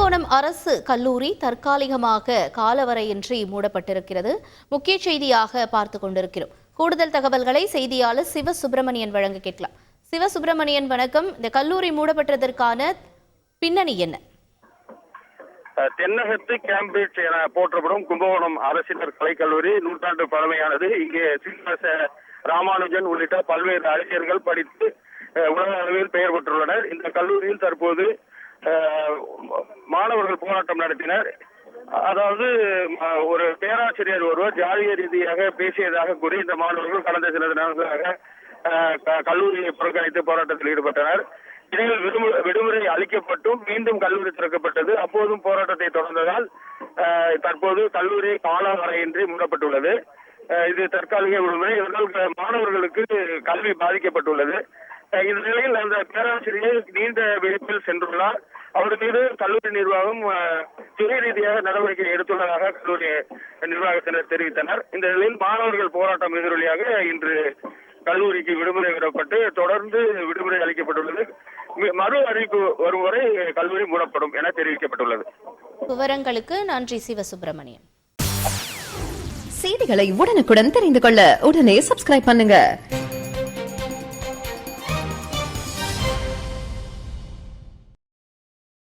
கும்பகோணம் அரசு கல்லூரி தற்காலிகமாக காலவரையின்றி மூடப்பட்டிருக்கிறது. முக்கிய செய்தியாக பார்த்துக் கொண்டிருக்கிறோம். கூடுதல் தகவல்களை செய்தியாளர் சிவசுப்பிரமணியன் வழங்க கேட்கலாம். சிவசுப்பிரமணியன், வணக்கம். இந்த கல்லூரி மூடப்பட்டதற்கான பின்னணி என்ன? தென்னகத்து கேம்பிரிட்ஜ் என போற்றப்படும் கும்பகோணம் அரசினர் கலைக்கல்லூரி நூற்றாண்டு பழமையானது. இங்கே சீனிவாச ராமானுஜன் உள்ளிட்ட பல்வேறு அறிஞர்கள் படித்து உலக அளவில் பெயர் பெற்றுள்ளனர். இந்த கல்லூரியில் தற்போது மாணவர்கள் போராட்டம் நடத்தினர். அதாவது ஒரு பேராசிரியர் ஒருவர் ஜாதிய ரீதியாக பேசியதாக கூறி இந்த மாணவர்கள் கடந்த சில நாட்களாக கல்லூரியை புறக்கணித்து போராட்டத்தில் ஈடுபட்டனர். இடையில் விடுமுறை அளிக்கப்பட்டும் மீண்டும் கல்லூரி திறக்கப்பட்டது. அப்போதும் போராட்டத்தை தொடர்ந்ததால் தற்போது கல்லூரி காலவரையின்றி மூடப்பட்டுள்ளது. இது தற்காலிக விடுமுறை. இதனால் மாணவர்களுக்கு கல்வி பாதிக்கப்பட்டுள்ளது. இந்த நிலையில் அந்த பேராசிரியர் நீண்ட விழிப்பில் சென்றுள்ளார். அவர் மீது கல்லூரி நிர்வாகம் துறை ரீதியாக நடவடிக்கை எடுத்துள்ளதாக கல்லூரி நிர்வாகத்தினர் தெரிவித்தனர். இந்த நிலையில் மாணவர்கள் போராட்டம் எதிரொலியாக இன்று கல்லூரிக்கு விடுமுறை விடப்பட்டு தொடர்ந்து விடுமுறை அளிக்கப்பட்டுள்ளது. மறு அறிவிப்பு வரும் வரை கல்லூரி மூடப்படும் என தெரிவிக்கப்பட்டுள்ளது. விவரங்களுக்கு நன்றி சிவசுப்பிரமணியன். செய்திகளை உடனுக்குடன் தெரிந்து கொள்ள உடனே சப்ஸ்கிரைப் பண்ணுங்க.